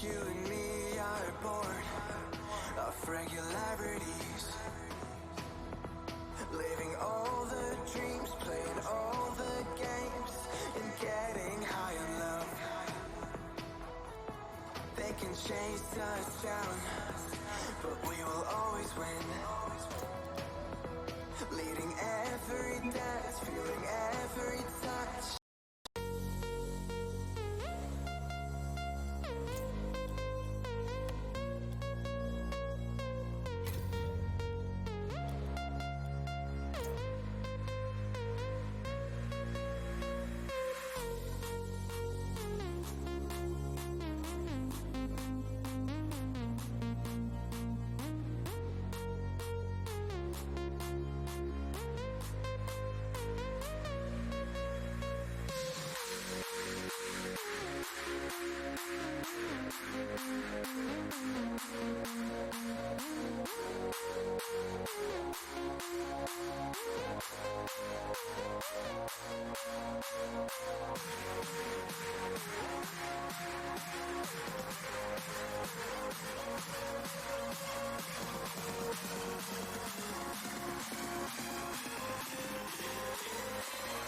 You and me are born of regularities, living all the dreams, playing all the games, and getting high on love. They can chase us down, but we will always win. Leading every dance, feeling every touch.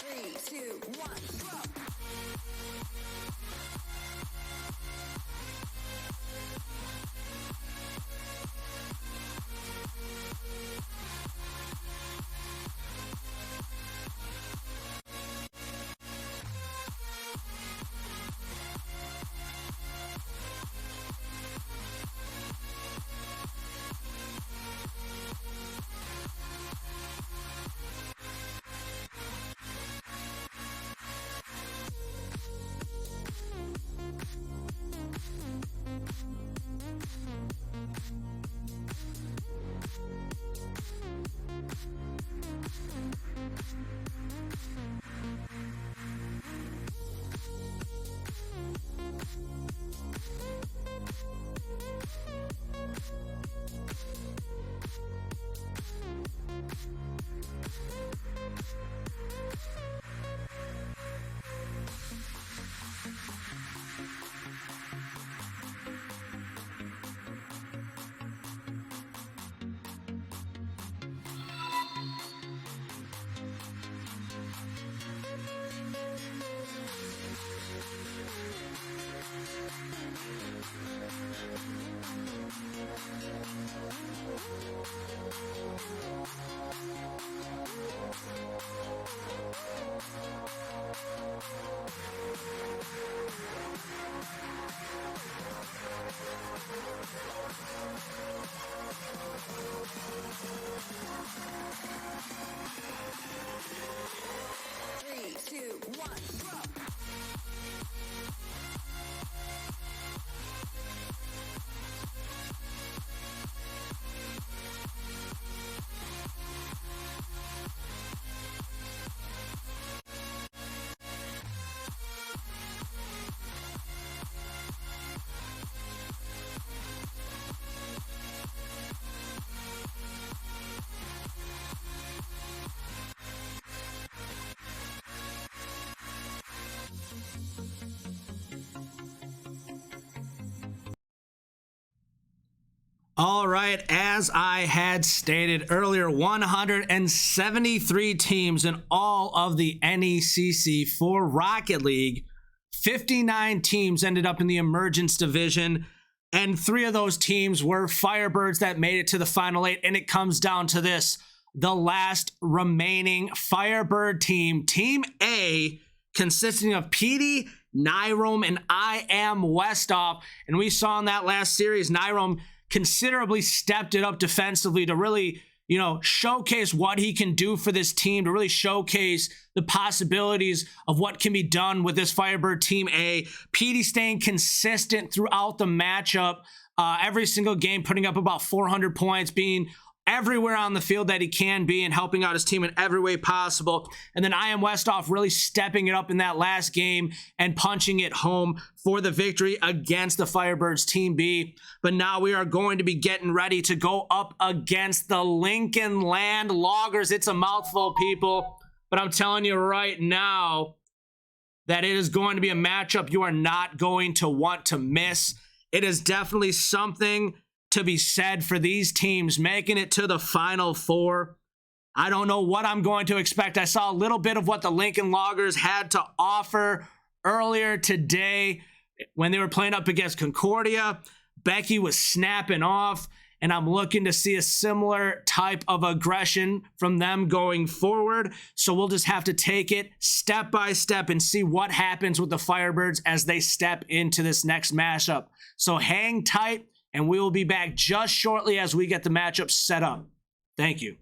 Three, two, one, go! Three, two, one, go! All right, as I had stated earlier, 173 teams in all of the NECC for Rocket League. 59 teams ended up in the Emergence Division, and 3 of those teams were Firebirds that made it to the Final 8, and it comes down to this. The last remaining Firebird team, Team A, consisting of PD, Nyrom, and I Am Westoff. And we saw in that last series, Nyrom considerably stepped it up defensively to really, showcase what he can do for this team, to really showcase the possibilities of what can be done with this Firebird Team A. PD staying consistent throughout the matchup, every single game, putting up about 400 points, being everywhere on the field that he can be and helping out his team in every way possible. And then I Am Westoff really stepping it up in that last game and punching it home for the victory against the Firebirds Team B. But now we are going to be getting ready to go up against the Lincoln Land Loggers. It's a mouthful, people, but I'm telling you right now that it is going to be a matchup you are not going to want to miss. it is definitely something to be said for these teams making it to the Final Four. I don't know what I'm going to expect. I saw a little bit of what the Lincoln Loggers had to offer earlier today when they were playing up against Concordia. Becky was snapping off, and I'm looking to see a similar type of aggression from them going forward. So we'll just have to take it step by step and see what happens with the Firebirds as they step into this next matchup. So hang tight, and we will be back just shortly as we get the matchup set up. Thank you.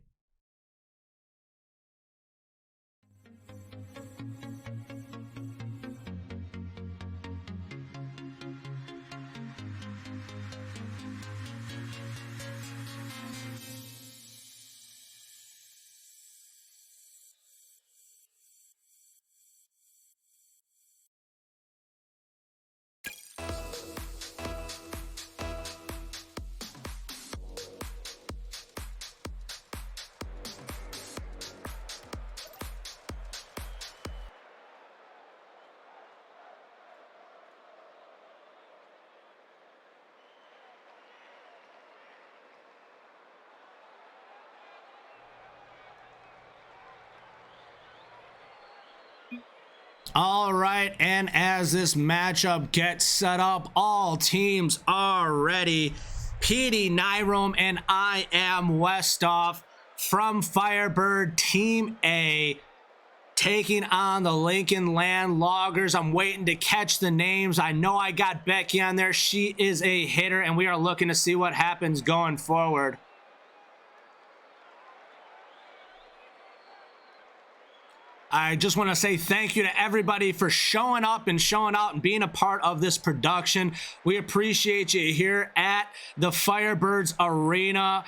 All right, and as this matchup gets set up, all teams are ready. PD Nyrome and I am Westhoff from Firebird Team A taking on the Lincoln Land Loggers. I'm waiting to catch the names. I know I got Becky on there. She is a hitter, and we are looking to see what happens going forward. I just want to say thank you to everybody for showing up and showing out and being a part of this production. We appreciate you here at the Firebirds Arena,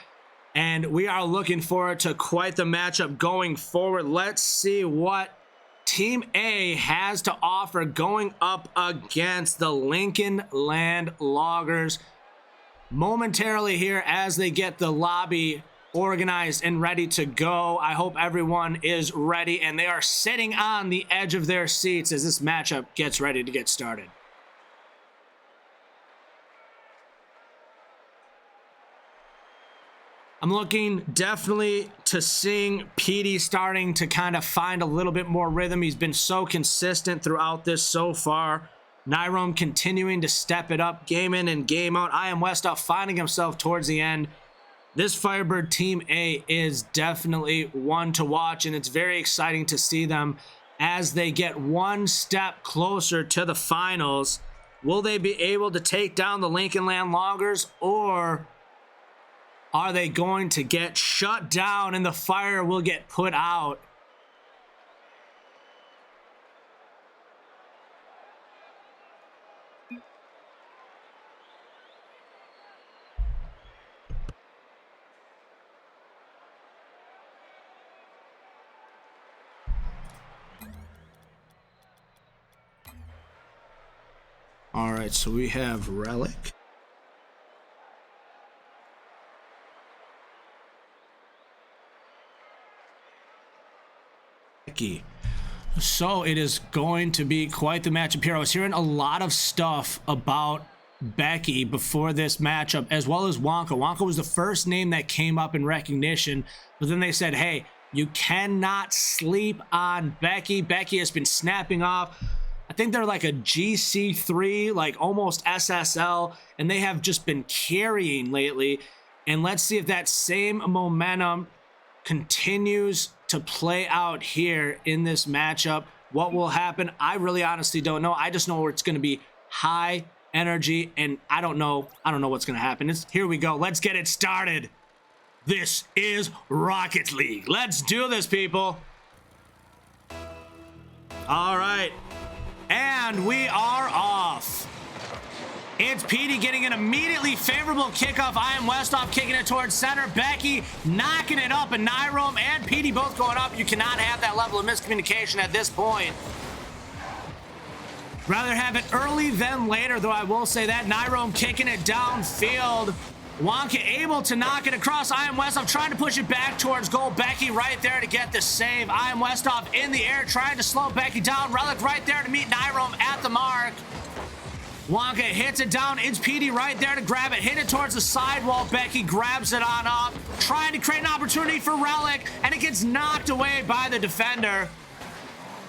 and we are looking forward to quite the matchup going forward. Let's see what Team A has to offer going up against the Lincoln Land Loggers momentarily here as they get the lobby organized and ready to go. I hope everyone is ready, and they are sitting on the edge of their seats as this matchup gets ready to get started. I'm looking definitely to seeing PD starting to kind of find a little bit more rhythm. He's been so consistent throughout this so far. Nyrome continuing to step it up game in and game out. I am Westhoff finding himself towards the end. This Firebird Team A is definitely one to watch, and it's very exciting to see them as they get one step closer to the finals. Will they be able to take down the Lincoln Land Loggers, or are they going to get shut down and the fire will get put out? All right, so we have Relic. So it is going to be quite the matchup here. I was hearing a lot of stuff about Becky before this matchup, as well as Wonka. Wonka was the first name that came up in recognition, but then they said, hey, you cannot sleep on Becky. Becky has been snapping off. I think they're like a GC3, like almost SSL, and they have just been carrying lately. And let's see if that same momentum continues to play out here in this matchup. What will happen? I really honestly don't know. I just know it's going to be high energy, and I don't know what's going to happen. Here we go. Let's get it started. This is Rocket League. Let's do this, people. All right. And we are off. It's PD getting an immediately favorable kickoff. I am Westhoff kicking it towards center. Becky knocking it up, and Nyrome and PD both going up. You cannot have that level of miscommunication at this point. Rather have it early than later, though I will say that. Nyrome kicking it downfield. Wonka able to knock it across. I am Westhoff trying to push it back towards goal. Becky right there to get the save. I am Westhoff in the air trying to slow Becky down. Relic right there to meet Nyrome at the mark. Wonka hits it down. It's Petey right there to grab it. Hit it towards the sidewall. Becky grabs it on up. Trying to create an opportunity for Relic, and it gets knocked away by the defender.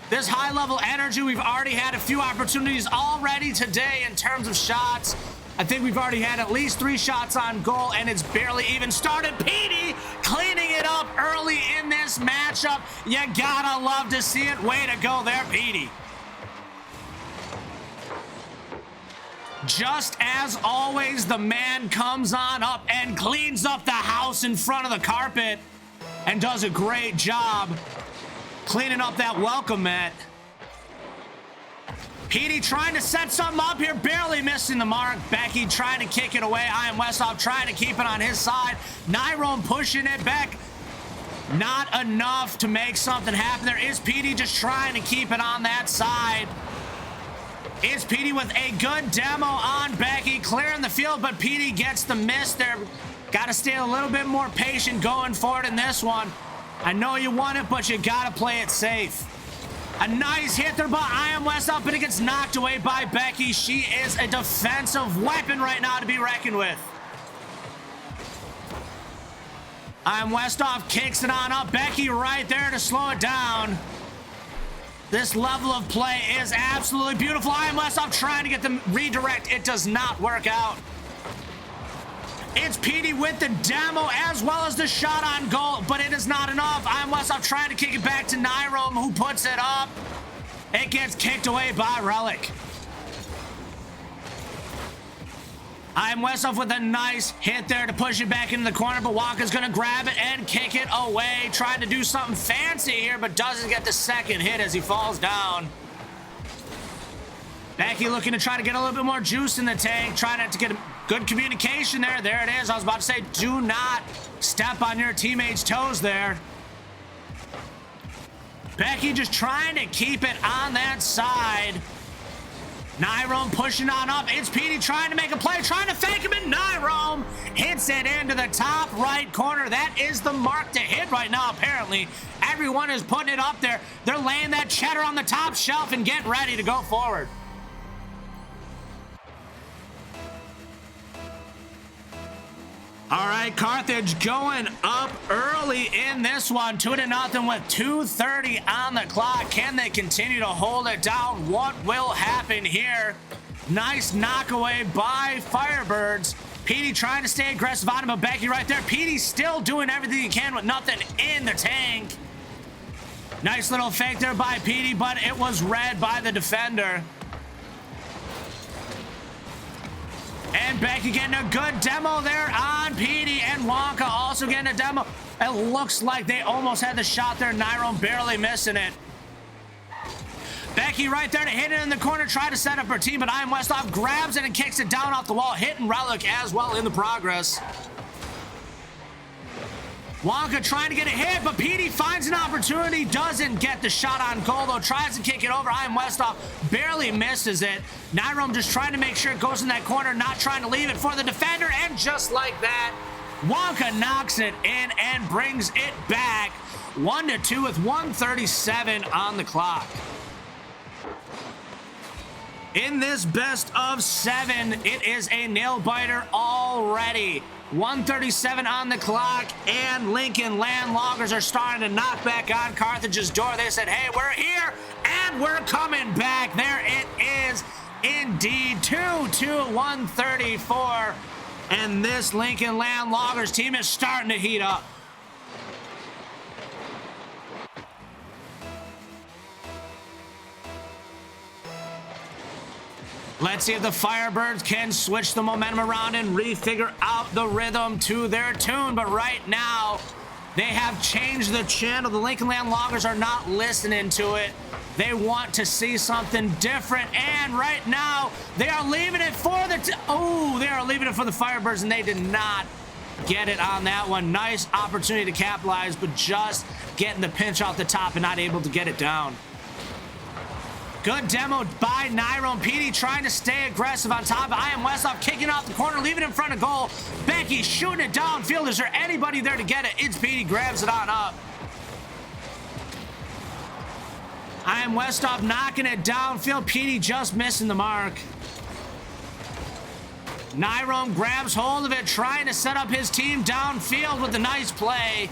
This high-level energy, we've already had a few opportunities already today in terms of shots. I think we've already had at least 3 shots on goal, and it's barely even started. Petey cleaning it up early in this matchup. You gotta love to see it. Way to go there, Petey. Just as always, the man comes on up and cleans up the house in front of the carpet and does a great job cleaning up that welcome mat. Petey trying to set something up here, barely missing the mark. Becky trying to kick it away. I Am Westhoff trying to keep it on his side. Nyrome pushing it back. Not enough to make something happen. There is Petey just trying to keep it on that side. It's Petey with a good demo on Becky, clearing the field, but Petey gets the miss there. Got to stay a little bit more patient going forward in this one. I know you want it, but you got to play it safe. A nice hit there by I Am Westhoff, but it gets knocked away by Becky. She is a defensive weapon right now to be reckoned with. I Am Westhoff kicks it on up. Becky right there to slow it down. This level of play is absolutely beautiful. I Am Westhoff trying to get them redirect. It does not work out. It's Petey with the demo as well as the shot on goal, but it is not enough. I Am Westhoff trying to kick it back to Nyrome, who puts it up. It gets kicked away by Relic. I Am Westhoff with a nice hit there to push it back into the corner, but Wonka's going to grab it and kick it away. Trying to do something fancy here, but doesn't get the second hit as he falls down. Becky looking to try to get a little bit more juice in the tank. Trying to get a good communication there. There it is. I was about to say, do not step on your teammate's toes there. Becky just trying to keep it on that side. Nyrome pushing on up. It's Petey trying to make a play, trying to fake him, and Nyrome hits it into the top right corner. That is the mark to hit right now, apparently. Everyone is putting it up there. They're laying that cheddar on the top shelf and getting ready to go forward. All right, Carthage going up early in this one, 2-0 with 2:30 on the clock. Can they continue to hold it down? What will happen here? Nice knockaway by Firebirds. Petey trying to stay aggressive on him, but Becky right there. Petey still doing everything he can with nothing in the tank. Nice little fake there by Petey, but it was read by the defender. And Becky getting a good demo there on Petey, and Wonka also getting a demo. It looks like they almost had the shot there. Nyrome barely missing it. Becky right there to hit it in the corner, try to set up her team, but I Am Westhoff grabs it and kicks it down off the wall, hitting Relic as well in the progress. Wonka trying to get a hit, but Petey finds an opportunity, doesn't get the shot on goal, though, tries to kick it over. I Am Westhoff barely misses it. Nyrome just trying to make sure it goes in that corner, not trying to leave it for the defender, and just like that, Wonka knocks it in and brings it back. 1-2 with 1:37 on the clock. In this best of 7, it is a nail-biter already. 1:37 on the clock, and Lincoln Landloggers are starting to knock back on Carthage's door. They said, hey, we're here, and we're coming back. There it is, indeed, 2-134, and this Lincoln Landloggers team is starting to heat up. Let's see if the Firebirds can switch the momentum around and refigure out the rhythm to their tune. But right now, they have changed the channel. The Lincoln Landloggers are not listening to it. They want to see something different. And right now, they are leaving it for the... they are leaving it for the Firebirds, and they did not get it on that one. Nice opportunity to capitalize, but just getting the pinch off the top and not able to get it down. Good demo by Nyrome. Petey trying to stay aggressive on top. I Am Westhoff kicking off the corner, leaving it in front of goal. Becky shooting it downfield. Is there anybody there to get it? It's Petey, grabs it on up. I Am Westhoff knocking it downfield. Petey just missing the mark. Nyrome grabs hold of it, trying to set up his team downfield with a nice play.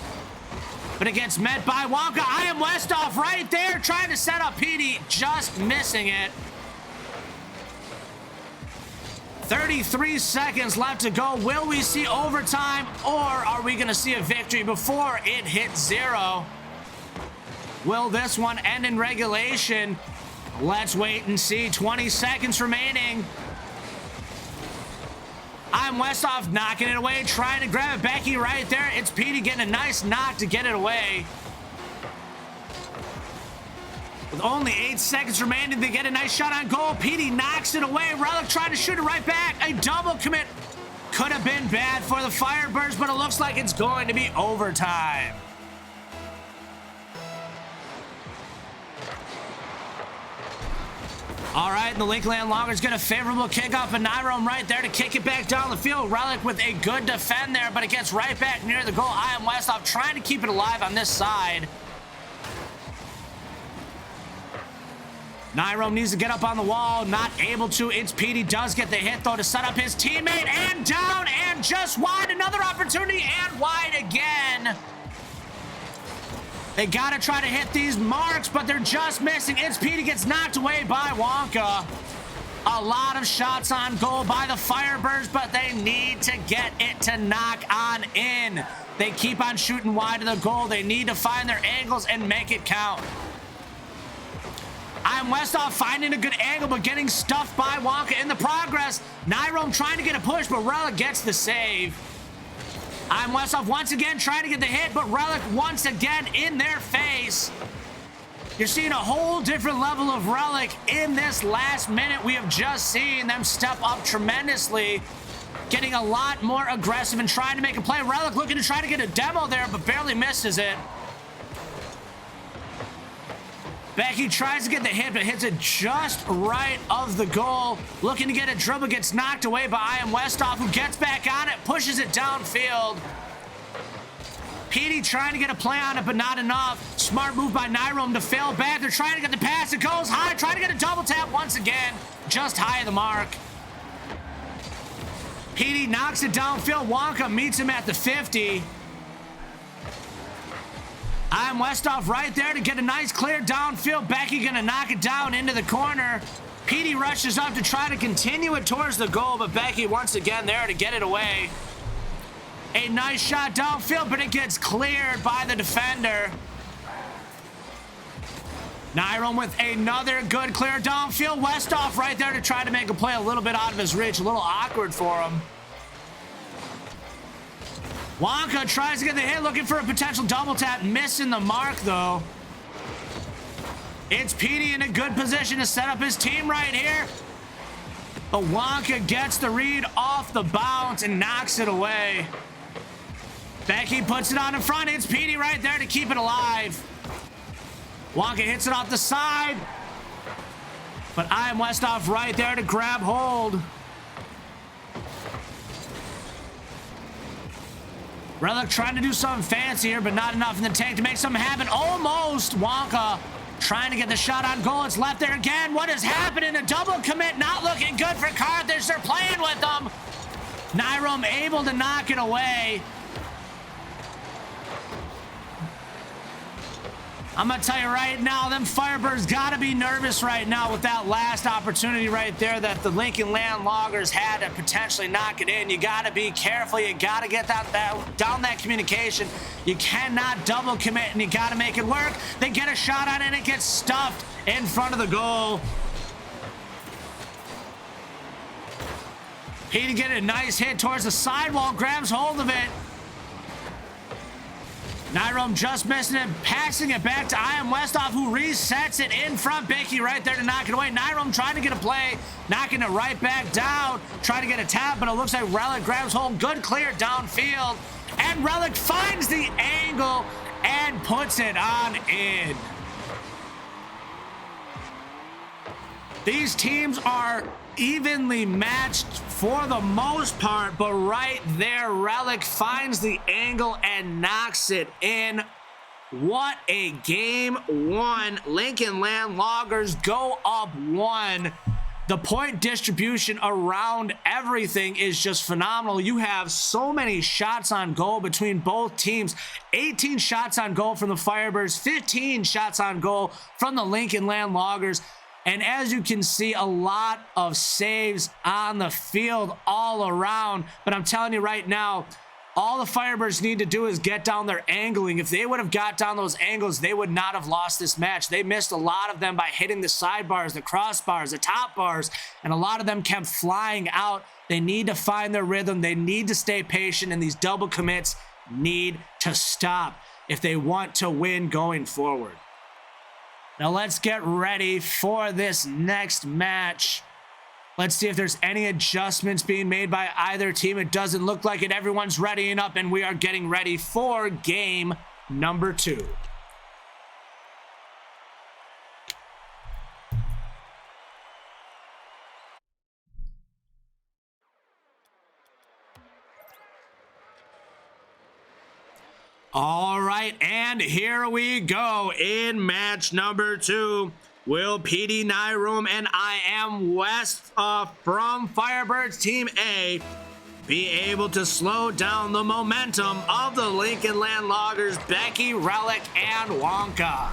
But it gets met by Wonka. I am Westoff right there, trying to set up Petey, just missing it. 33 seconds left to go. Will we see overtime, or are we going to see a victory before it hits 0? Will this one end in regulation? Let's wait and see. 20 seconds remaining. I'm Westoff knocking it away, trying to grab it. Becky right there. It's Petey getting a nice knock to get it away. With only 8 seconds remaining, they get a nice shot on goal. Petey knocks it away. Relic trying to shoot it right back. A double commit could have been bad for the Firebirds, but it looks like it's going to be overtime. All right, and the Lincoln Landlockers get a favorable kickoff, and Nyrome right there to kick it back down the field. Relic with a good defend there, but it gets right back near the goal. I am Westoff trying to keep it alive on this side. Nyrome needs to get up on the wall, not able to. It's Petey, does get the hit though to set up his teammate, and down and just wide. Another opportunity and wide again. They gotta try to hit these marks, but they're just missing. It's Petey gets knocked away by Wonka. A lot of shots on goal by the Firebirds, but they need to get it to knock on in. They keep on shooting wide of the goal. They need to find their angles and make it count. I'm Westoff finding a good angle, but getting stuffed by Wonka in the progress. Nyrome trying to get a push, but Relic gets the save. I'm Westoff once again trying to get the hit, but Relic once again in their face. You're seeing a whole different level of Relic in this last minute. We have just seen them step up tremendously, getting a lot more aggressive and trying to make a play. Relic looking to try to get a demo there, but barely misses it. Becky tries to get the hit, but hits it just right of the goal. Looking to get a dribble, gets knocked away by I am Westoff, who gets back on it, pushes it downfield. Petey trying to get a play on it, but not enough. Smart move by Nyrome to fail back. They're trying to get the pass. It goes high, trying to get a double tap once again. Just high of the mark. Petey knocks it downfield. Wonka meets him at the 50. I'm Westoff right there to get a nice clear downfield. Becky gonna knock it down into the corner. Petey rushes up to try to continue it towards the goal, but Becky once again there to get it away. A nice shot downfield, but it gets cleared by the defender. Nyrome with another good clear downfield. Westoff right there to try to make a play a little bit out of his reach. A little awkward for him. Wonka tries to get the hit, looking for a potential double tap, missing the mark though. It's Petey in a good position to set up his team right here. But Wonka gets the read off the bounce and knocks it away. Becky puts it on in front. It's Petey right there to keep it alive. Wonka hits it off the side. But I am Westoff right there to grab hold. Relic trying to do something fancy here, but not enough in the tank to make something happen. Almost. Wonka trying to get the shot on goal. It's left there again. What is happening? A double commit not looking good for Carthage. They're playing with them. Nyrome able to knock it away. I'm going to tell you right now, them Firebirds got to be nervous right now with that last opportunity right there that the Lincoln Landlockers had to potentially knock it in. You got to be careful. You got to get down that communication. You cannot double commit, and you got to make it work. They get a shot on it, and it gets stuffed in front of the goal. Petey get a nice hit towards the sidewall, grabs hold of it. Nyrome just missing it, passing it back to I am Westoff, who resets it in front. Becky right there to knock it away. Nyrome trying to get a play, knocking it right back down, trying to get a tap, but it looks like Relic grabs hold. Good clear downfield, and Relic finds the angle and puts it on in. These teams are evenly matched for the most part, but right there, Relic finds the angle and knocks it in. What a game one. Lincoln Landlockers go up 1. The point distribution around everything is just phenomenal. You have so many shots on goal between both teams. 18 shots on goal from the Firebirds, 15 shots on goal from the Lincoln Land Loggers. And as you can see, a lot of saves on the field all around. But I'm telling you right now, all the Firebirds need to do is get down their angling. If they would have got down those angles, they would not have lost this match. They missed a lot of them by hitting the sidebars, the crossbars, the top bars, and a lot of them kept flying out. They need to find their rhythm. They need to stay patient, and these double commits need to stop if they want to win going forward. Now let's get ready for this next match. Let's see if there's any adjustments being made by either team. It doesn't look like it. Everyone's readying up, and we are getting ready for game number 2. All right, and here we go in match number 2. Will PD Nyroom and I Am West from Firebirds Team A be able to slow down the momentum of the Lincoln Land Loggers, Becky, Relic, and Wonka?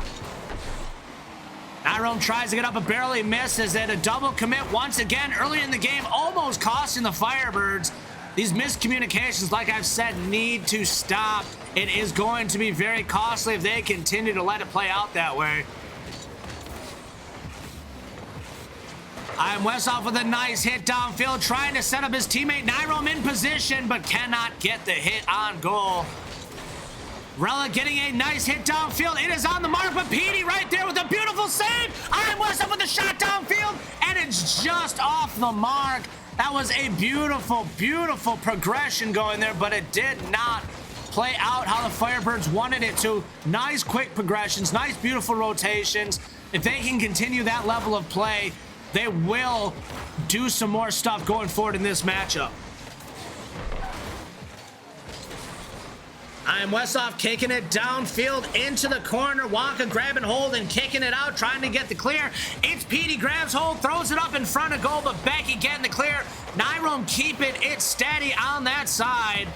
Nyroom tries to get up but barely misses it. A double commit once again early in the game, almost costing the Firebirds. These miscommunications, like I've said, need to stop. It is going to be very costly if they continue to let it play out that way. I Am West off with a nice hit downfield, trying to set up his teammate Nyroom in position, but cannot get the hit on goal. Relic getting a nice hit downfield. It is on the mark, but PD right there with a beautiful save. I Am West up with a shot downfield, and it's just off the mark. That was a beautiful, beautiful progression going there, but it did not play out how the Firebirds wanted it to. Nice quick progressions, nice beautiful rotations. If they can continue that level of play, they will do some more stuff going forward in this matchup. I Am Westhoff kicking it downfield into the corner. Wonka grabbing hold and kicking it out, trying to get the clear. It's Petey, grabs hold, throws it up in front of goal, but Becky getting the clear. Nyroom keeping it steady on that side.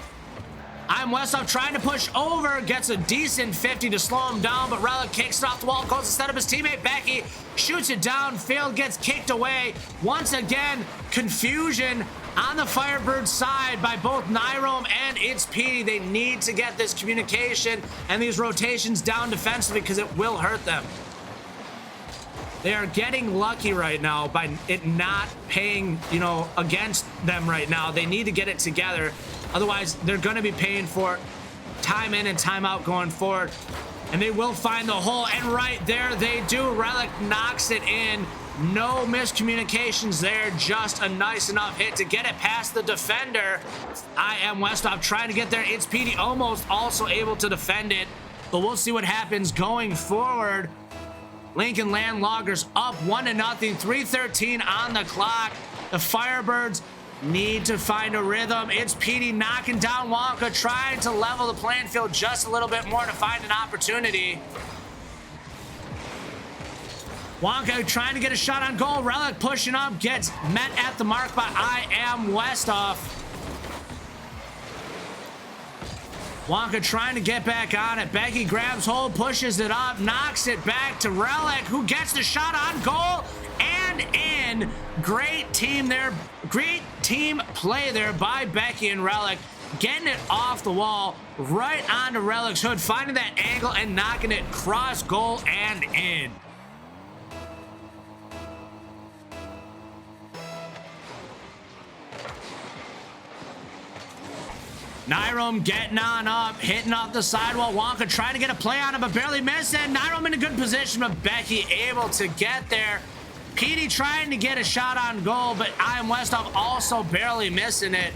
I Am Westhoff trying to push over, gets a decent 50 to slow him down, but Relic kicks it off the wall, goes to set up his teammate Becky, shoots it downfield, gets kicked away. Once again, confusion on the Firebirds side by both Nyroom and It's Petey. They need to get this communication and these rotations down defensively because it will hurt them. They are getting lucky right now by it not paying, against them right now. They need to get it together. Otherwise, they're going to be paying for time in and time out going forward. And they will find the hole. And right there, they do. Relic knocks it in. No miscommunications there. Just a nice enough hit to get it past the defender. I Am Westhoff trying to get there. It's Petey almost also able to defend it. But we'll see what happens going forward. Lincoln Land Loggers up 1-0, 3:13 on the clock. The Firebirds need to find a rhythm. It's Petey knocking down Wonka, trying to level the playing field just a little bit more to find an opportunity. Wonka trying to get a shot on goal. Relic pushing up, gets met at the mark by I Am Westhoff. Wonka trying to get back on it. Becky grabs hold, pushes it up, knocks it back to Relic, who gets the shot on goal and in. Great team there. Great team play there by Becky and Relic. Getting it off the wall, right onto Relic's hood, finding that angle and knocking it cross goal and in. Nyroom getting on up, hitting off the sidewall. Wonka trying to get a play on it, but barely missing. Nyroom in a good position, but Becky able to get there. Petey trying to get a shot on goal, but I Am Westhoff also barely missing it.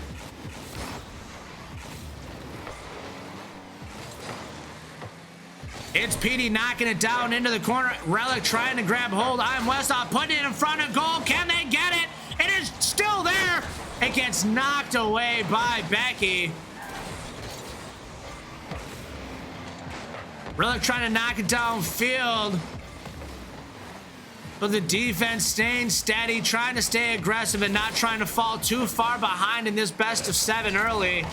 It's Petey knocking it down into the corner. Relic trying to grab hold. I Am Westhoff putting it in front of goal. Can they get it? It is still there. It gets knocked away by Becky. Relic trying to knock it downfield. But the defense staying steady, trying to stay aggressive and not trying to fall too far behind in this best of 7 early.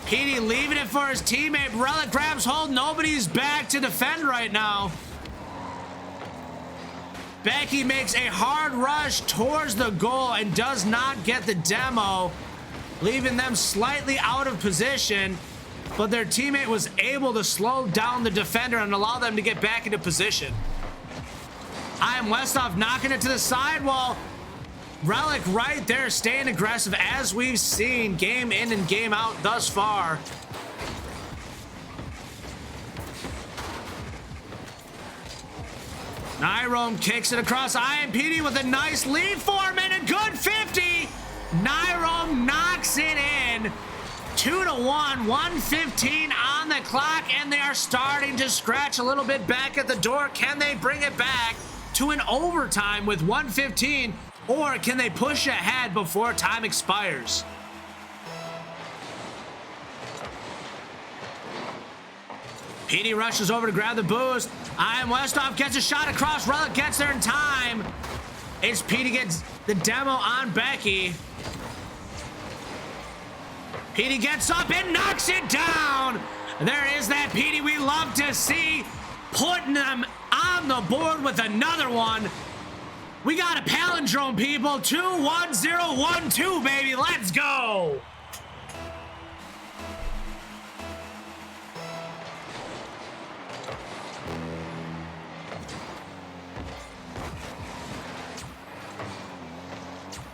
Petey leaving it for his teammate. Relic grabs hold. Nobody's back to defend right now. Becky makes a hard rush towards the goal and does not get the demo, leaving them slightly out of position. But their teammate was able to slow down the defender and allow them to get back into position. I Am Westhoff knocking it to the sidewall. Relic right there staying aggressive as we've seen game in and game out thus far. Nyrome kicks it across. IMPD with a nice lead for him and a good 50. Nyrome knocks it in. 2-1, 1:15 on the clock, and they are starting to scratch a little bit back at the door. Can they bring it back to an overtime with 1:15, or can they push ahead before time expires? PD rushes over to grab the boost. I Am Westhoff gets a shot across. Relic gets there in time. It's PD gets the demo on Becky. PD gets up and knocks it down. There is that PD we love to see, putting them on the board with another one. We got a palindrome, people. 2-1-0-1-2, baby. Let's go.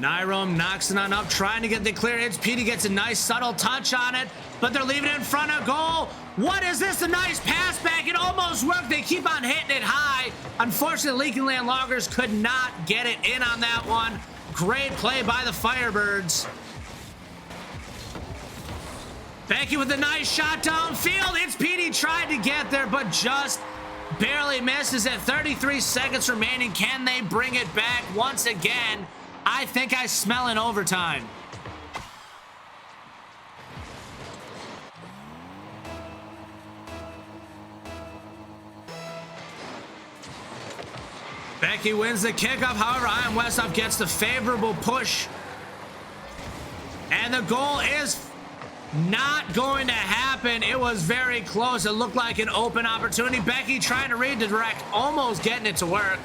Nyrome knocks it on up, trying to get the clear. It's Petey gets a nice subtle touch on it, but they're leaving it in front of goal. What is this? A nice pass back. It almost worked. They keep on hitting it high. Unfortunately, Lincoln Land Loggers could not get it in on that one. Great play by the Firebirds. Becky with a nice shot downfield. It's Petey trying to get there, but just barely misses it. 33 seconds remaining. Can they bring it back once again? I think I smell an overtime. Becky wins the kickoff. However, I Am Westhoff gets the favorable push. And the goal is not going to happen. It was very close. It looked like an open opportunity. Becky trying to redirect, almost getting it to work.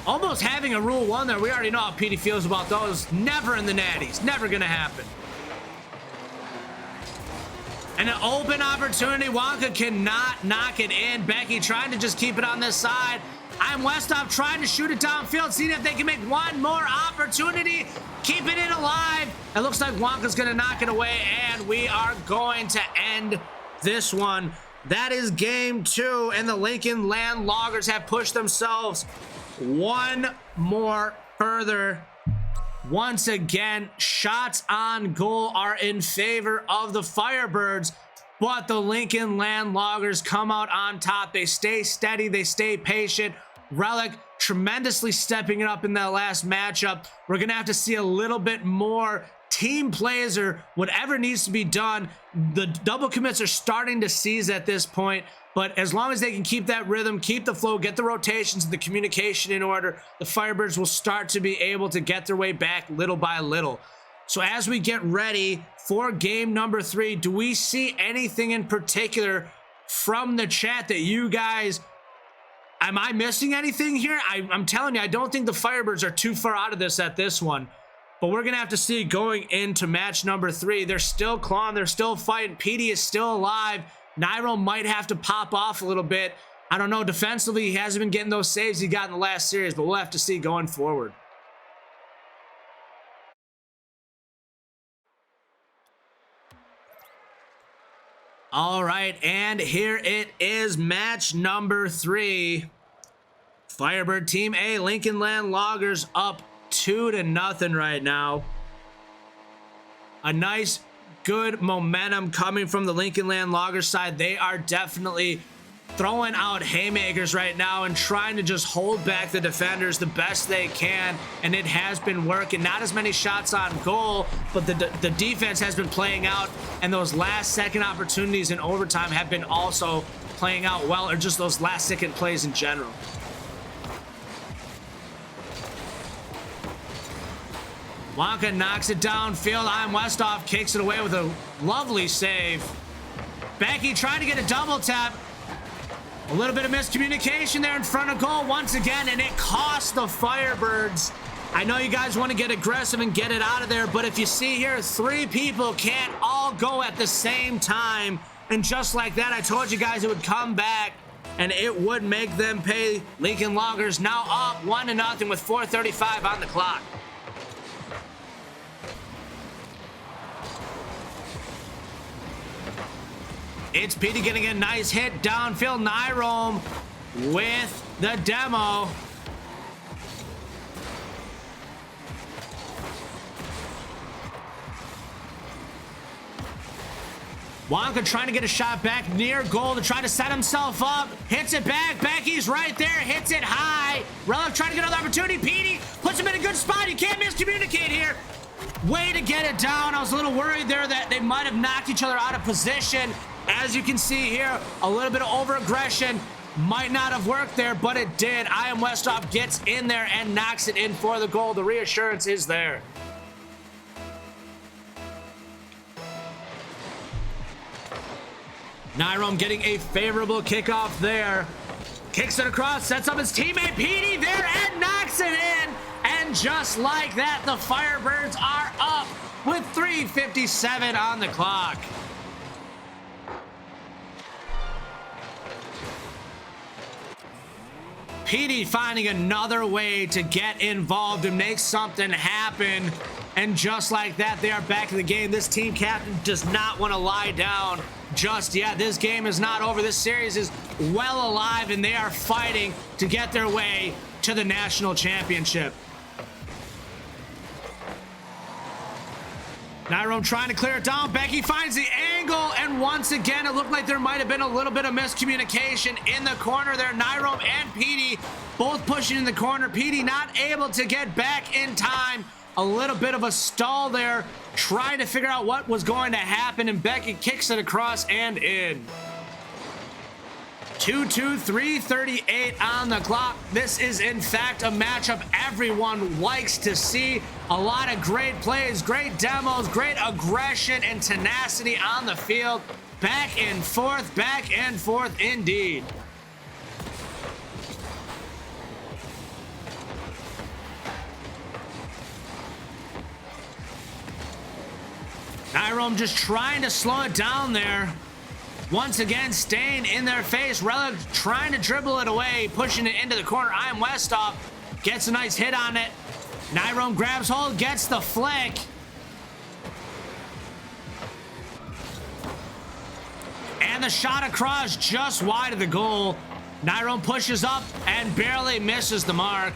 Almost having a rule 1 there. We already know how Petey feels about those. Never in the natties. Never going to happen. And an open opportunity. Wonka cannot knock it in. Becky trying to just keep it on this side. I Am Westhoff trying to shoot it downfield, seeing if they can make one more opportunity, keeping it alive. It looks like Wonka's going to knock it away, and we are going to end this one. That is game 2, and the Lincoln Land Loggers have pushed themselves one more further. Once again, shots on goal are in favor of the Firebirds, but the Lincoln Land Loggers come out on top. They stay steady, they stay patient. Relic tremendously stepping it up in that last matchup. We're gonna have to see a little bit more team plays or whatever needs to be done. The double commits are starting to seize at this point, but as long as they can keep that rhythm, keep the flow, get the rotations and the communication in order, the Firebirds will start to be able to get their way back little by little. So as we get ready for game number 3, do we see anything in particular from the chat that you guys, am I missing anything here? I'm telling you, I don't think the Firebirds are too far out of this at this one. But we're going to have to see going into match number 3. They're still clawing. They're still fighting. Petey is still alive. Nyrome might have to pop off a little bit. I don't know. Defensively, he hasn't been getting those saves he got in the last series, but we'll have to see going forward. All right, and here it is, match number 3. Firebird Team A, Lincoln Land Loggers up 2-0 right now. A nice, good momentum coming from the Lincoln Land Loggers side. They are definitely throwing out haymakers right now and trying to just hold back the defenders the best they can, and it has been working. Not as many shots on goal, but the defense has been playing out, and those last second opportunities in overtime have been also playing out well, or just those last second plays in general. Wonka knocks it downfield. I'm Westhoff kicks it away with a lovely save. Becky trying to get a double tap. A little bit of miscommunication there in front of goal once again, and it cost the Firebirds. I know you guys want to get aggressive and get it out of there, but if you see here, 3 people can't all go at the same time. And just like that, I told you guys it would come back, and it would make them pay. Lincoln Loggers now up 1-0 with 4:35 on the clock. It's Petey getting a nice hit downfield. Nyrome with the demo. Wonka trying to get a shot back near goal to try to set himself up. Hits it back. Becky's right there. Hits it high. Relic trying to get another opportunity. Petey puts him in a good spot. You can't miscommunicate here. Way to get it down. I was a little worried there that they might have knocked each other out of position. As you can see here, a little bit of over-aggression might not have worked there, but it did. I Am Westhoff gets in there and knocks it in for the goal. The reassurance is there. Nyrome getting a favorable kickoff there. Kicks it across, sets up his teammate Petey there and knocks it in. And just like that, the Firebirds are up with 3:57 on the clock. Petey finding another way to get involved and make something happen. And just like that, they are back in the game. This team captain does not want to lie down just yet. This game is not over. This series is well alive, and they are fighting to get their way to the national championship. Nyrome trying to clear it down. Becky finds the angle, and once again, it looked like there might have been a little bit of miscommunication in the corner there. Nyrome and Petey both pushing in the corner. Petey not able to get back in time. A little bit of a stall there, trying to figure out what was going to happen, and Becky kicks it across and in. 2-2, 3:38 on the clock. This is, in fact, a matchup everyone likes to see. A lot of great plays, great demos, great aggression and tenacity on the field. Back and forth indeed. Nyrome just trying to slow it down there. Once again, staying in their face. Relic trying to dribble it away, pushing it into the corner. I Am Westhoff gets a nice hit on it. Nyrome grabs hold, gets the flick. And the shot across just wide of the goal. Nyrome pushes up and barely misses the mark.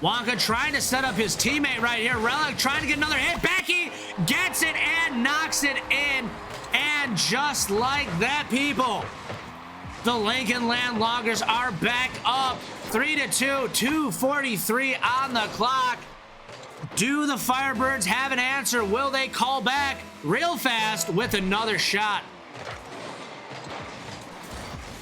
Wonka trying to set up his teammate right here. Relic trying to get another hit. Becky gets it and knocks it in. And just like that, people, the Lincoln Land Loggers are back up 3-2, 2:43 on the clock. Do the Firebirds have an answer? Will they call back real fast with another shot?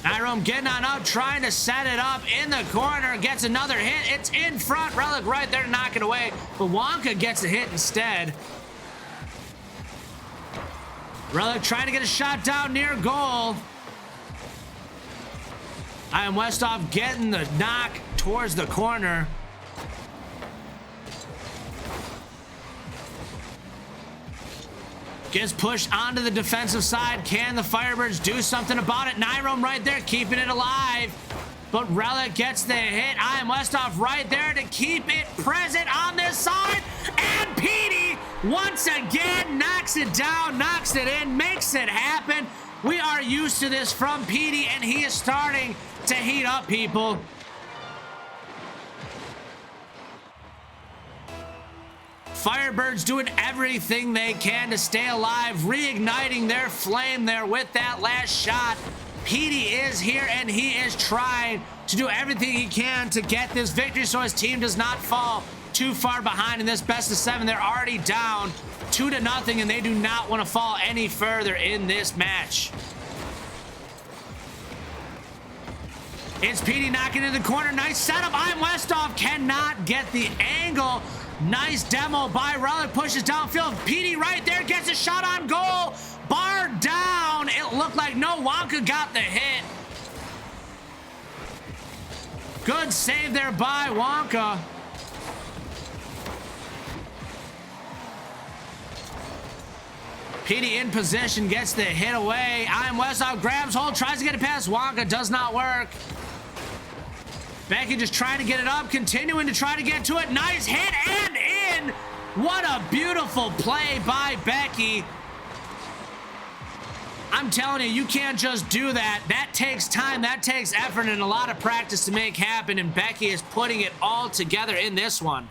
Nyrome getting on up, trying to set it up in the corner, gets another hit. It's in front. Relic right there, knocking away. But Wonka gets a hit instead. Relic trying to get a shot down near goal. I Am Westhoff getting the knock towards the corner. Gets pushed onto the defensive side. Can the Firebirds do something about it? Nyrome right there, keeping it alive. But Relic gets the hit. I Am Westhoff right there to keep it present on this side. And Petey, once again, knocks it down, knocks it in, makes it happen. We are used to this from Petey, and he is starting to heat up, people. Firebirds doing everything they can to stay alive, reigniting their flame there with that last shot. Petey is here, and he is trying to do everything he can to get this victory so his team does not fall too far behind in this best of 7. They're already down 2-0, and they do not want to fall any further in this match. It's Petey knocking in the corner. Nice setup. I'm Westhoff cannot get the angle. Nice demo by Relic. Pushes downfield. Petey right there gets a shot on goal. Bar down. It looked like no Wonka got the hit. Good save there by Wonka. Petey in position, gets the hit away. I'm Westhoff grabs hold, tries to get it past Wonka, does not work. Becky just trying to get it up, continuing to try to get to it. Nice hit and in. What a beautiful play by Becky. I'm telling you, you can't just do that. That takes time, that takes effort, and a lot of practice to make happen, and Becky is putting it all together in this one.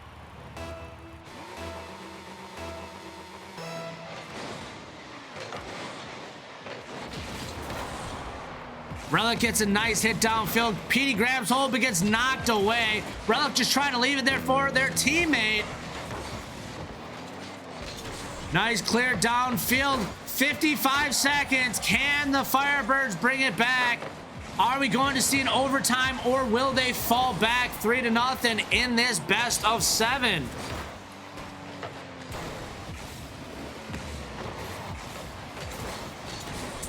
Relic gets a nice hit downfield. Petey grabs hold but gets knocked away. Relic just trying to leave it there for their teammate. Nice clear downfield. 55 seconds. Can the Firebirds bring it back? Are we going to see an overtime or will they fall back 3-0 in this best of 7?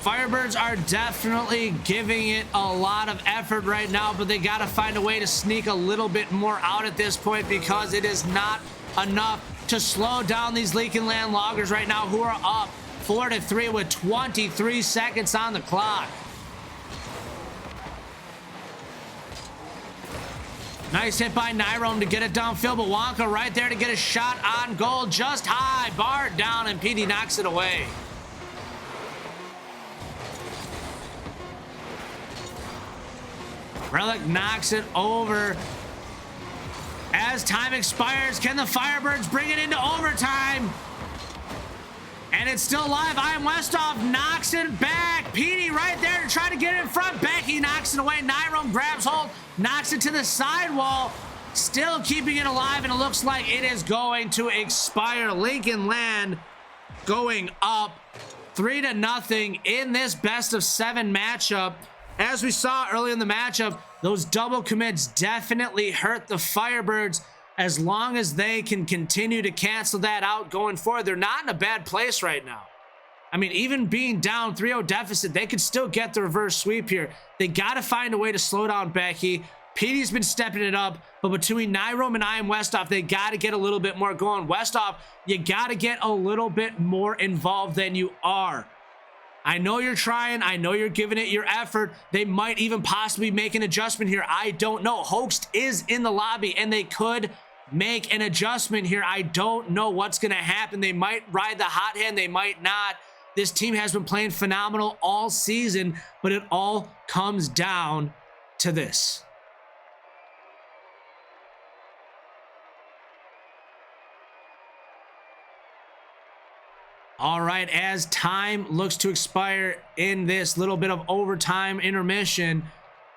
Firebirds are definitely giving it a lot of effort right now, but they got to find a way to sneak a little bit more out at this point because it is not enough to slow down these Leaking Land Loggers right now, who are up 4-3 with 23 seconds on the clock. Nice hit by Nyrome to get it downfield, but Wonka right there to get a shot on goal, just high, barred down, and Petey knocks it away. Relic knocks it over. As time expires, can the Firebirds bring it into overtime? And it's still live. I am Westhoff knocks it back. Petey right there to try to get it in front. Becky knocks it away. Nyrome grabs hold, knocks it to the sidewall. Still keeping it alive, and it looks like it is going to expire. Leaking Land going up 3-0 in this best of 7 matchup. As we saw early in the matchup, those double commits definitely hurt the Firebirds. As long as they can continue to cancel that out going forward, they're not in a bad place right now. I mean, even being down 3-0 deficit, they could still get the reverse sweep here. They got to find a way to slow down Becky. Petey's been stepping it up, but between Nyrome and I am Westhoff, they got to get a little bit more going. Westhoff, you got to get a little bit more involved than you are. I know you're trying. I know you're giving it your effort. They might even possibly make an adjustment here. I don't know. Hoaxed is in the lobby, and they could make an adjustment here. I don't know what's going to happen. They might ride the hot hand. They might not. This team has been playing phenomenal all season, but it all comes down to this. All right, as time looks to expire in this little bit of overtime intermission,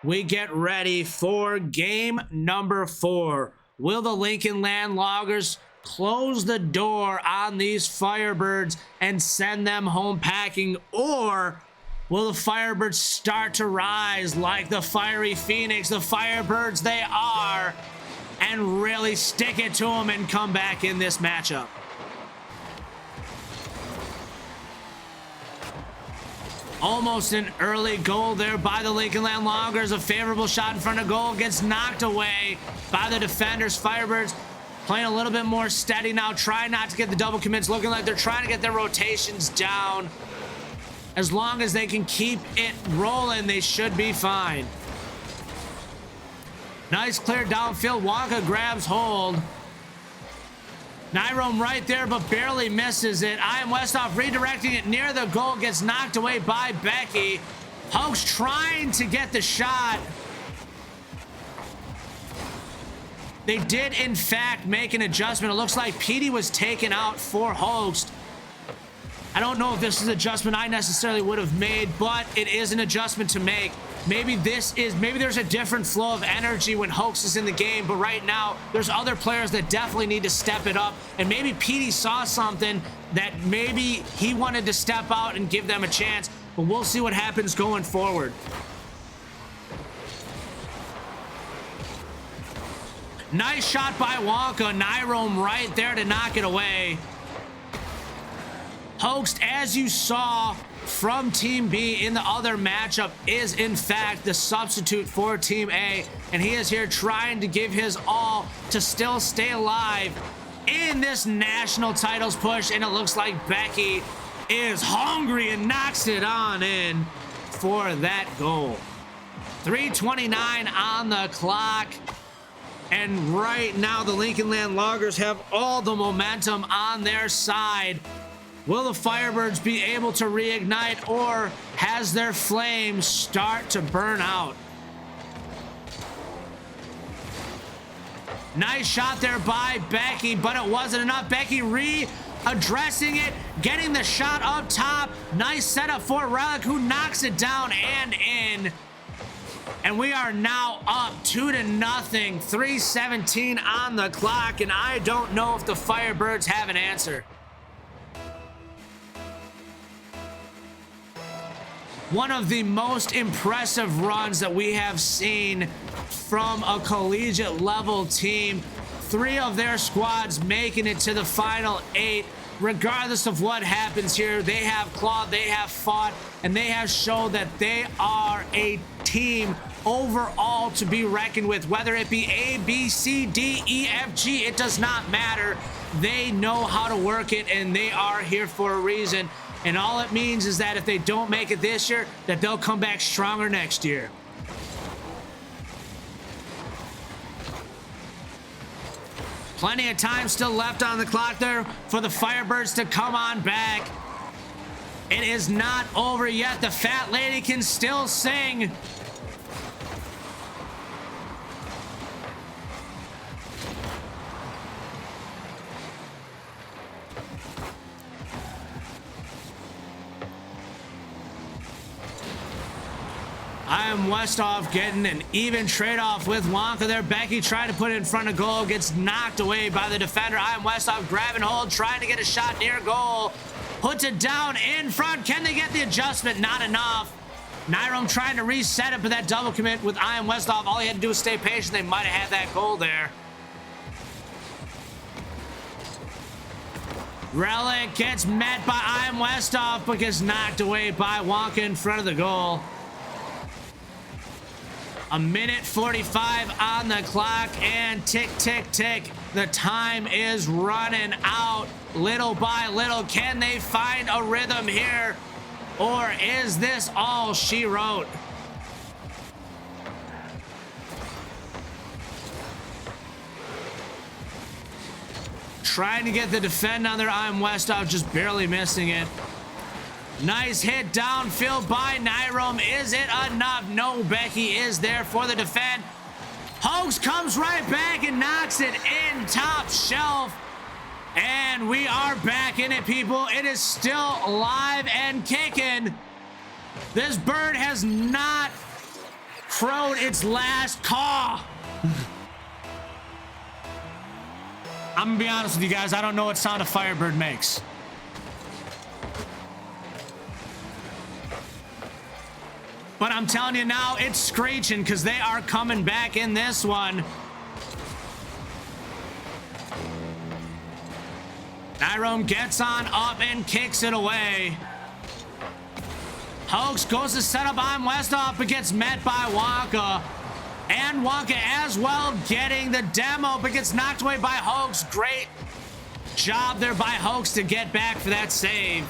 we get ready for game number 4. Will the Leaking Land Loggers close the door on these Firebirds and send them home packing, or will the Firebirds start to rise like the fiery Phoenix, the Firebirds they are, and really stick it to them and come back in this matchup? Almost an early goal there by the Leaking Land Loggers. A favorable shot in front of goal gets knocked away by the defenders. Firebirds playing a little bit more steady now, trying not to get the double commits, looking like they're trying to get their rotations down. As long as they can keep it rolling, they should be fine. Nice clear downfield. Wonka grabs hold. Nyrome right there, but barely misses it. I am Westhoff redirecting it near the goal, gets knocked away by Becky. Hoax trying to get the shot. They did, in fact, make an adjustment. It looks like Petey was taken out for Hoax. I don't know if this is an adjustment I necessarily would have made, but it is an adjustment to make. Maybe there's a different flow of energy when Hoax is in the game, but right now there's other players that definitely need to step it up, and maybe Petey saw something that maybe he wanted to step out and give them a chance, but we'll see what happens going forward. Nice shot by Wonka. Nyrome right there to knock it away. Hoaxed, as you saw from Team B in the other matchup, is in fact the substitute for Team A, and he is here trying to give his all to still stay alive in this national titles push, and it looks like Becky is hungry and knocks it on in for that goal. 3:29 on the clock, and right now the Lincoln Land Loggers have all the momentum on their side. Will the Firebirds be able to reignite, or has their flames start to burn out? Nice shot there by Becky, but it wasn't enough. Becky readdressing it, getting the shot up top. Nice setup for Relic, who knocks it down and in. And we are now up 2-0, 3:17 on the clock, and I don't know if the Firebirds have an answer. One of the most impressive runs that we have seen from a collegiate level team. 3 of their squads making it to the final 8. Regardless of what happens here, they have clawed, they have fought, and they have shown that they are a team overall to be reckoned with. Whether it be A, B, C, D, E, F, G, it does not matter. They know how to work it, and they are here for a reason. And all it means is that if they don't make it this year, that they'll come back stronger next year. Plenty of time still left on the clock there for the Firebirds to come on back. It is not over yet. The fat lady can still sing. I am Westhoff getting an even trade-off with Wonka there. Becky trying to put it in front of goal, gets knocked away by the defender. I am Westhoff grabbing hold, trying to get a shot near goal. Puts it down in front. Can they get the adjustment? Not enough. Nyrome trying to reset it, but that double commit with I am Westhoff. All he had to do was stay patient. They might have had that goal there. Relic gets met by I am Westhoff, but gets knocked away by Wonka in front of the goal. 1:45 on the clock, and tick, tick, tick. The time is running out little by little. Can they find a rhythm here, or is this all she wrote? Trying to get the defend on their I'm Westhoff, just barely missing it. Nice hit downfield by Nyrome. Is it enough? No, Becky is there for the defend. Hoax comes right back and knocks it in top shelf. And we are back in it, people. It is still alive and kicking. This bird has not crowed its last caw. I'm gonna be honest with you guys. I don't know what sound a Firebird makes. But I'm telling you now, it's screeching because they are coming back in this one. Nyrome gets on up and kicks it away. Hoax goes to set up on Westhoff, but gets met by Wonka. And Wonka as well getting the demo, but gets knocked away by Hoax. Great job there by Hoax to get back for that save.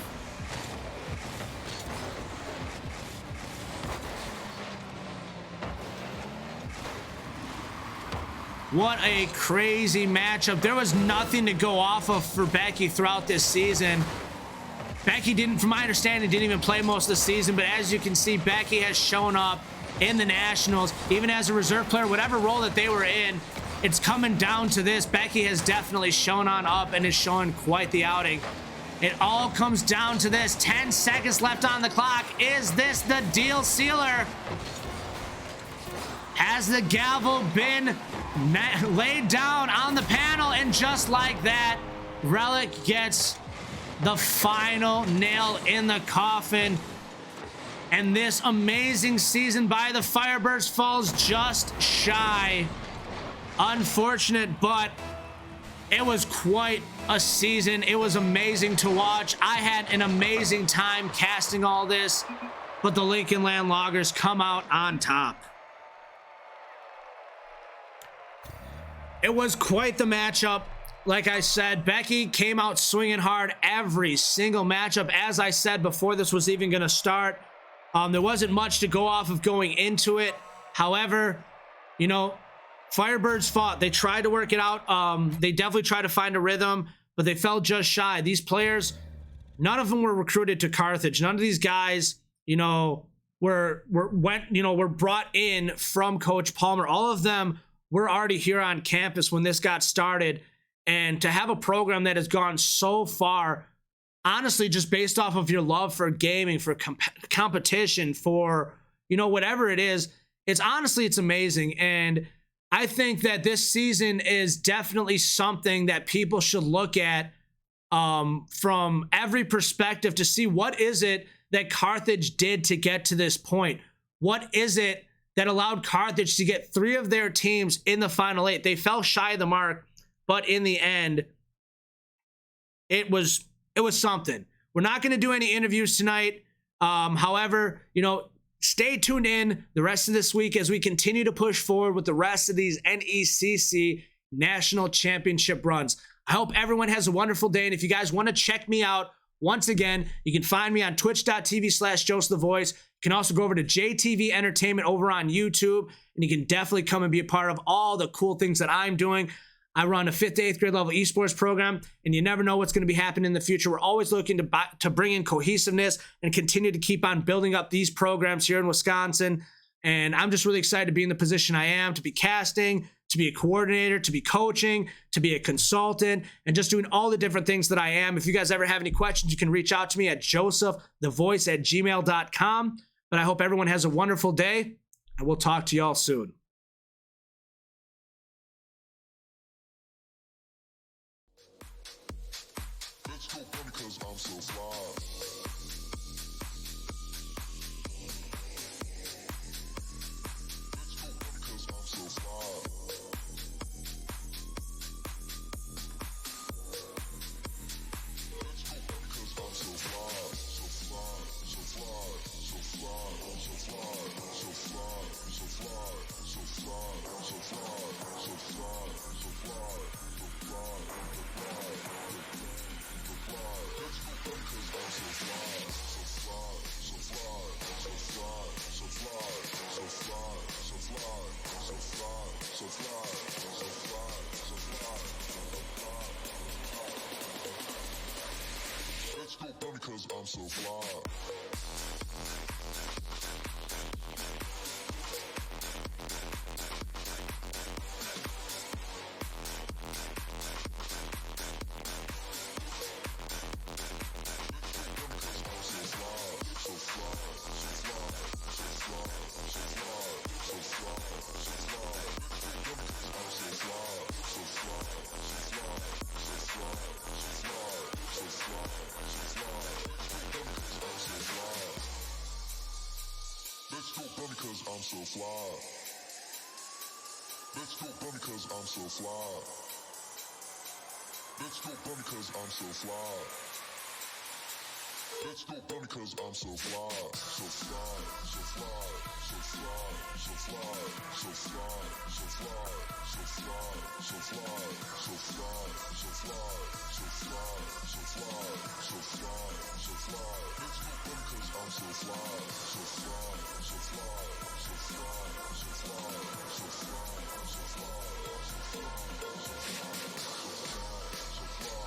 What a crazy matchup. There was nothing to go off of for Becky throughout this season. Becky didn't, from my understanding, didn't even play most of the season, but as you can see, Becky has shown up in the Nationals, even as a reserve player, whatever role that they were in. It's coming down to this. Becky has definitely shown on up and is showing quite the outing. It all comes down to this. 10 seconds left on the clock. Is this the deal sealer? Has the gavel been laid down on the panel? And just like that, Relic gets the final nail in the coffin. And this amazing season by the Firebirds falls just shy Unfortunate, but it was quite a season. It was amazing to watch. I had an amazing time casting all this, but the Lincoln Land Loggers come out on top. It was quite the matchup. Like I said, Becky came out swinging hard every single matchup. As I said before this was even going to start, there wasn't much to go off of going into it. However, you know, Firebirds fought. They tried to work it out. They definitely tried to find a rhythm, but they fell just shy. These players, none of them were recruited to Carthage. None of these guys, you know, were brought in from Coach Palmer. All of them were already here on campus when this got started. And to have a program that has gone so far, honestly, just based off of your love for gaming, for competition, for, you know, whatever it is, it's amazing. And I think that this season is definitely something that people should look at from every perspective to see what is it that Carthage did to get to this point. What is it that allowed Carthage to get 3 of their teams in the Final 8? They fell shy of the mark, but in the end, it was something. We're not going to do any interviews tonight. However, you know, stay tuned in the rest of this week as we continue to push forward with the rest of these NECC National Championship runs. I hope everyone has a wonderful day. And if you guys want to check me out, once again, you can find me on twitch.tv/JosephTheVoice. You can also go over to JTV Entertainment over on YouTube, and you can definitely come and be a part of all the cool things that I'm doing. I run a 5th to 8th grade level esports program, and you never know what's going to be happening in the future. We're always looking to bring in cohesiveness and continue to keep on building up these programs here in Wisconsin. And I'm just really excited to be in the position I am, to be casting, to be a coordinator, to be coaching, to be a consultant, and just doing all the different things that I am. If you guys ever have any questions, you can reach out to me at josephthevoice@gmail.com. But I hope everyone has a wonderful day, and we'll talk to y'all soon. Let's go because I'm so fly. Let's go because I'm so fly. Let's go because I'm so fly. So fly, so fly, so fly, so fly, so fly, so fly, so fly, so fly, so fly, so fly, so fly, so fly. Let's go because I'm so fly, so fly, so fly, so fly, so fly, so fly, so fly, so fly, so fly, so fly, so fly, Let's go because I'm so fly. Let's go because I'm so fly. Let's go because I'm so fly. Let's go because I'm so fly. Let's go because I'm so fly. So fly, so fly, so fly, so fly, so fly, so fly, so fly, so fly, so fly, so fly, so fly, so fly, so fly, so fly. Let's go because I'm so fly. So fly, so fly, so fly, so fly, so fly, so fly, so fly, so fly, so fly, so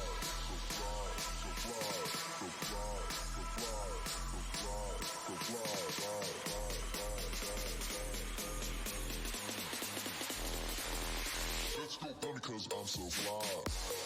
fly, so fly, so fly, so fly, so fly, Let's go because I'm so fly.